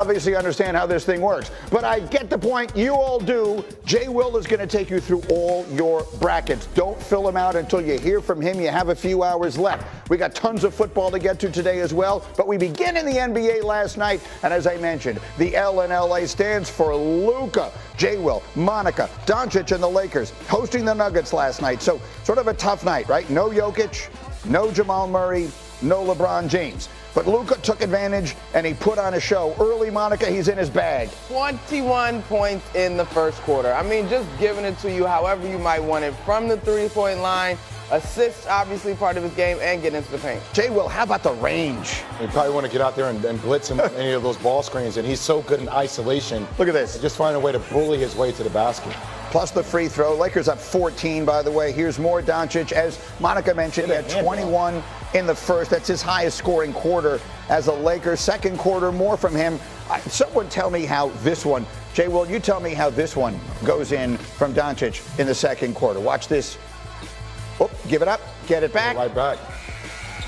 Obviously understand how this thing works, but I get the point. You all do. JWill is going to take you through all your brackets. Don't fill them out until you hear from him. You have a few hours left. We got tons of football to get to today as well, but we begin in the NBA last night, and as I mentioned, the L in LA stands for Luka. JWill, Monica, Doncic, and the Lakers hosting the Nuggets last night. So sort of a tough night, right? No Jokic, no Jamal Murray, no LeBron James. But Luka took advantage, and he put on a show. Early, Monica, he's in his bag. 21 points in the first quarter. I mean, just giving it to you however you might want it. From the three-point line, assists, obviously part of his game, and getting into the paint. JWill, how about the range? You probably want to get out there and blitz him any of those ball screens, and he's so good in isolation. Look at this. Just find a way to bully his way to the basket. Plus the free throw. Lakers up 14, by the way. Here's more Doncic. As Monica mentioned, he had 21 in the first. That's his highest scoring quarter as a Laker. Second quarter, more from him. Someone tell me how this one, JWill, you tell me how this one goes in from Doncic in the second quarter. Watch this. Oh, give it up. Get it back. Right back.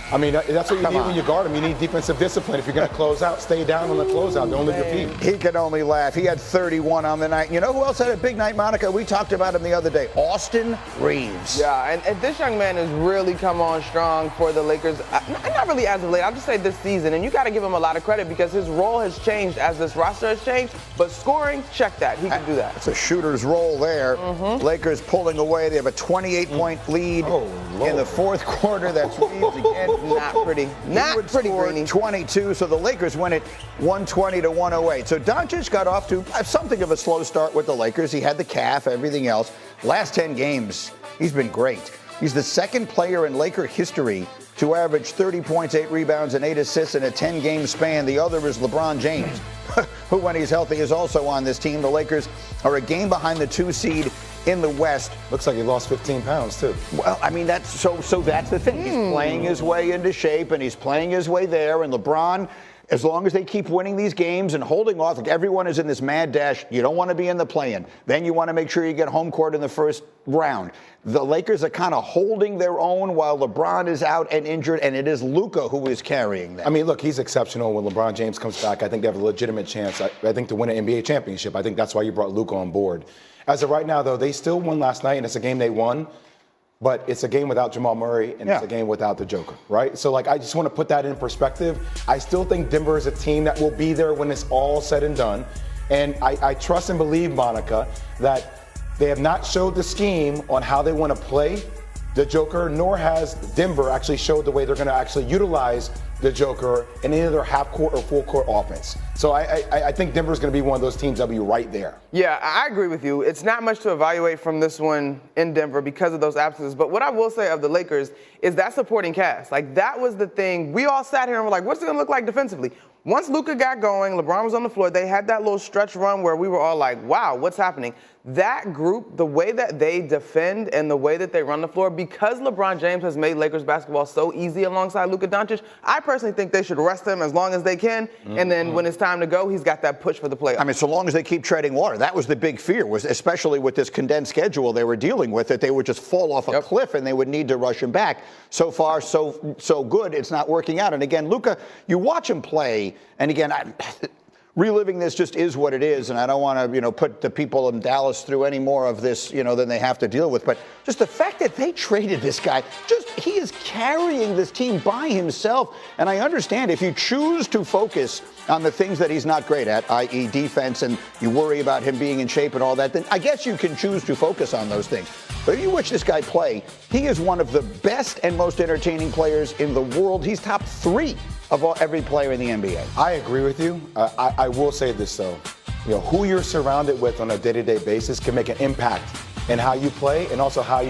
I mean, that's what you need when you guard him. You need defensive discipline. If you're going to close out, stay down on the closeout. Don't leave your feet. He can only laugh. He had 31 on the night. You know who else had a big night, Monica? We talked about him the other day. Austin Reeves. Yeah, and this young man has really come on strong for the Lakers. Not really as of late. I'll just say this season. And you got to give him a lot of credit because his role has changed as this roster has changed. But scoring, check that. He can do that. It's a shooter's role there. Lakers pulling away. They have a 28-point lead in the fourth quarter. That's Reeves again. Not pretty. Not pretty, Greeny. 22, so the Lakers win it 120 to 108. So Doncic got off to something of a slow start with the Lakers. He had the calf, everything else. Last 10 games, he's been great. He's the second player in Laker history to average 30 points, 8 rebounds, and 8 assists in a 10-game span. The other is LeBron James, who, when he's healthy, is also on this team. The Lakers are a game behind the 2 seed in the West. Looks like he lost 15 pounds, too. Well, I mean, that's so that's the thing. He's playing his way into shape, and he's playing his way there. And LeBron, as long as they keep winning these games and holding off, like everyone is in this mad dash. You don't want to be in the play-in. Then you want to make sure you get home court in the first round. The Lakers are kind of holding their own while LeBron is out and injured, and it is Luka who is carrying them. I mean, look, he's exceptional. When LeBron James comes back, I think they have a legitimate chance, I think, to win an NBA championship. I think that's why you brought Luka on board. As of right now, though, they still won last night, and it's a game they won. But it's a game without Jamal Murray, and it's a game without the Joker, right? So, I just want to put that in perspective. I still think Denver is a team that will be there when it's all said and done. And I trust and believe, Monica, that they have not showed the scheme on how they want to play the Joker, nor has Denver actually showed the way they're going to actually utilize the Joker in either half-court or full-court offense. So I think Denver's going to be one of those teams that'll be right there. Yeah, I agree with you. It's not much to evaluate from this one in Denver because of those absences. But what I will say of the Lakers is that supporting cast. That was the thing. We all sat here and were like, what's it going to look like defensively? Once Luka got going, LeBron was on the floor, they had that little stretch run where we were all like, wow, what's happening? That group, the way that they defend and the way that they run the floor, because LeBron James has made Lakers basketball so easy alongside Luka Doncic, I personally think they should rest him as long as they can. And then when it's time to go, he's got that push for the playoffs. I mean, so long as they keep treading water. That was the big fear, was especially with this condensed schedule they were dealing with, that they would just fall off a cliff and they would need to rush him back. So far, so good. It's not working out. And again, Luka, you watch him play, and again, reliving this just is what it is, and I don't want to, put the people in Dallas through any more of this, than they have to deal with. But just the fact that they traded this guy, he is carrying this team by himself. And I understand if you choose to focus on the things that he's not great at, i.e. defense, and you worry about him being in shape and all that, then I guess you can choose to focus on those things. But if you watch this guy play, he is one of the best and most entertaining players in the world. He's top 3 of every player in the NBA. I agree with you. I will say this, though. Who you're surrounded with on a day-to-day basis can make an impact in how you play and also how you...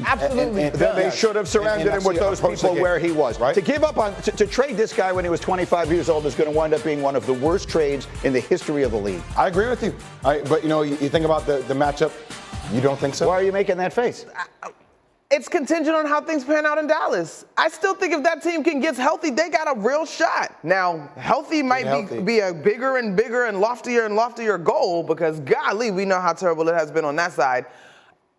Absolutely. They should have surrounded him with those people where he was. Right? To give up on... To trade this guy when he was 25 years old is going to wind up being one of the worst trades in the history of the league. I agree with you. But, you think about the matchup, you don't think so? Why are you making that face? It's contingent on how things pan out in Dallas. I still think if that team can get healthy, they got a real shot. Now, healthy might be a bigger and bigger and loftier goal because, golly, we know how terrible it has been on that side.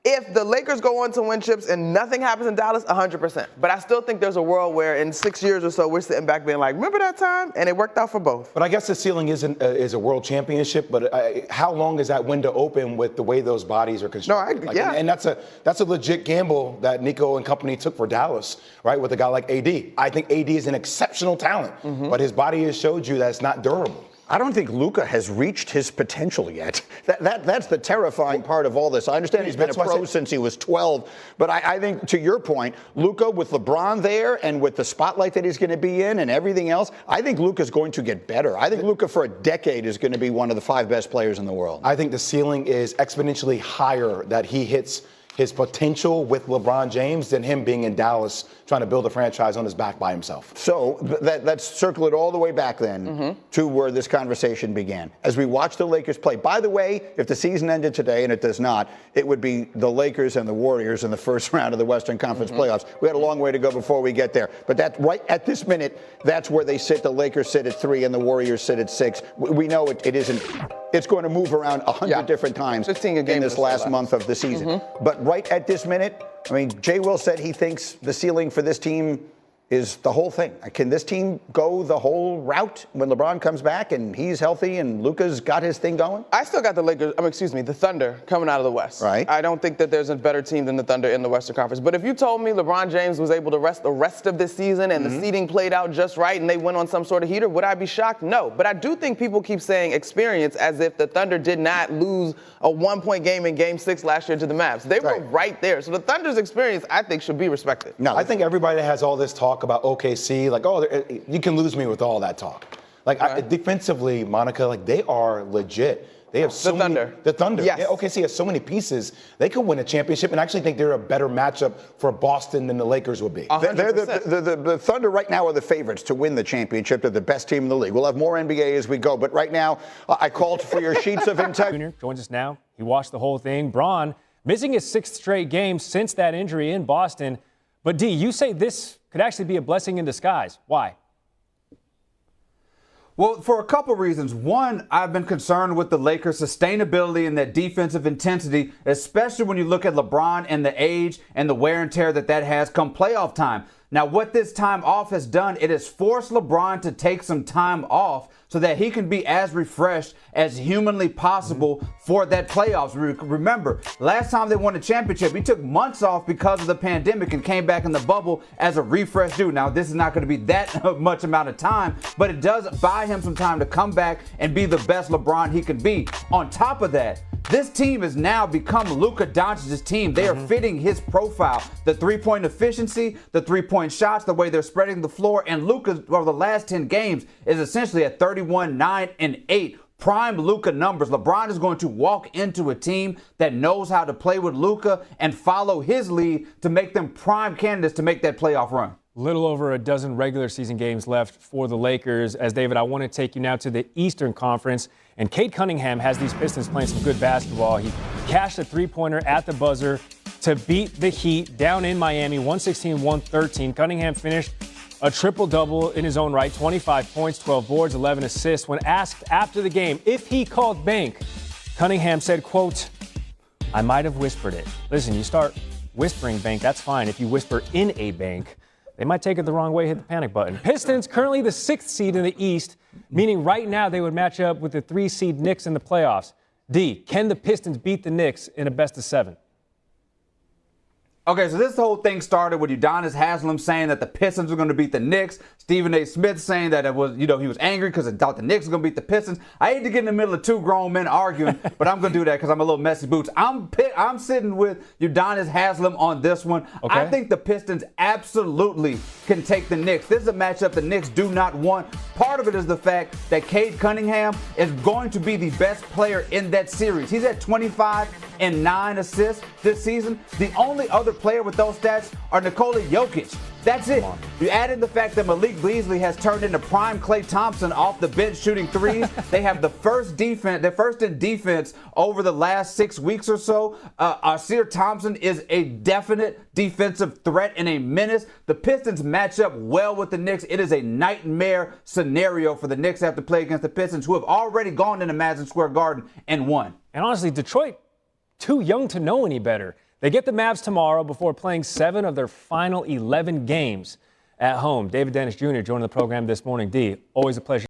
If the Lakers go on to win chips and nothing happens in Dallas, 100%. But I still think there's a world where in 6 years or so, we're sitting back being like, remember that time? And it worked out for both. But I guess the ceiling is a world championship. But how long is that window open with the way those bodies are constructed? Yeah. And that's a legit gamble that Nico and company took for Dallas, right? With a guy like AD. I think AD is an exceptional talent, but his body has showed you that it's not durable. I don't think Luka has reached his potential yet. That's the terrifying part of all this. I understand he's been a pro since he was 12, but I think, to your point, Luka with LeBron there and with the spotlight that he's going to be in and everything else, I think Luka's going to get better. I think Luka for a decade is going to be one of the 5 best players in the world. I think the ceiling is exponentially higher that he hits his potential with LeBron James than him being in Dallas trying to build a franchise on his back by himself. So let's circle it all the way back then to where this conversation began. As we watch the Lakers play, by the way, if the season ended today, and it does not, it would be the Lakers and the Warriors in the first round of the Western Conference playoffs. We had a long way to go before we get there. But that right at this minute, that's where they sit. The Lakers sit at 3 and the Warriors sit at 6. We know it isn't. It's going to move around 100 different times in this last month of the season. But right at this minute, I mean, JWill said he thinks the ceiling for this team is the whole thing. Can this team go the whole route when LeBron comes back and he's healthy and Luka's got his thing going? I still got the Thunder coming out of the West. Right. I don't think that there's a better team than the Thunder in the Western Conference. But if you told me LeBron James was able to rest the rest of this season and the seeding played out just right and they went on some sort of heater, would I be shocked? No. But I do think people keep saying experience as if the Thunder did not lose a 1-point game in Game 6 last year to the Mavs. They were right there. So the Thunder's experience, I think, should be respected. No, I think everybody has all this talk about OKC, like, you can lose me with all that talk. Like, defensively, Monica, like, they are legit. They have so many. The Thunder. Yes. Yeah, OKC has so many pieces. They could win a championship, and I actually think they're a better matchup for Boston than the Lakers would be. The Thunder right now are the favorites to win the championship. They're the best team in the league. We'll have more NBA as we go, but right now, I called for your sheets of integrity. Jr. joins us now. He watched the whole thing. Bron missing his 6th straight game since that injury in Boston. But, D, you say this could actually be a blessing in disguise. Why? Well, for a couple reasons. One, I've been concerned with the Lakers' sustainability and that defensive intensity, especially when you look at LeBron and the age and the wear and tear that has come playoff time. Now, what this time off has done, it has forced LeBron to take some time off so that he can be as refreshed as humanly possible for that playoffs. Remember, last time they won a championship, he took months off because of the pandemic and came back in the bubble as a refresh dude. Now, this is not going to be that much amount of time, but it does buy him some time to come back and be the best LeBron he can be. On top of that, this team has now become Luka Doncic's team. They are fitting his profile. The three-point efficiency, the three-point shots, the way they're spreading the floor, and Luka, over the last 10 games, is essentially at 31, 9, and 8. Prime Luka numbers. LeBron is going to walk into a team that knows how to play with Luka and follow his lead to make them prime candidates to make that playoff run. Little over a dozen regular season games left for the Lakers. As David, I want to take you now to the Eastern Conference. And Cade Cunningham has these Pistons playing some good basketball. He cashed a three-pointer at the buzzer to beat the Heat down in Miami, 116-113. Cunningham finished a triple-double in his own right, 25 points, 12 boards, 11 assists. When asked after the game if he called bank, Cunningham said, quote, "I might have whispered it." Listen, you start whispering bank, that's fine. If you whisper in a bank, they might take it the wrong way, hit the panic button. Pistons currently the 6th seed in the East, meaning right now they would match up with the 3-seed Knicks in the playoffs. D, can the Pistons beat the Knicks in a best-of-7? Okay, so this whole thing started with Udonis Haslem saying that the Pistons were going to beat the Knicks. Stephen A. Smith saying that it was, he was angry because he thought the Knicks were going to beat the Pistons. I hate to get in the middle of two grown men arguing, but I'm going to do that because I'm a little messy boots. I'm sitting with Udonis Haslem on this one. Okay. I think the Pistons absolutely can take the Knicks. This is a matchup the Knicks do not want. Part of it is the fact that Cade Cunningham is going to be the best player in that series. He's at 25 and 9 assists this season. The only other player with those stats are Nikola Jokic. That's it. You add in the fact that Malik Beasley has turned into prime Klay Thompson off the bench shooting threes. They have the first in defense over the last 6 weeks or so. Asir Thompson is a definite defensive threat and a menace. The Pistons match up well with the Knicks. It is a nightmare scenario for the Knicks to have to play against the Pistons, who have already gone into Madison Square Garden and won. And honestly, Detroit, too young to know any better. They get the Mavs tomorrow before playing 7 of their final 11 games at home. David Dennis Jr. joining the program this morning. D, always a pleasure.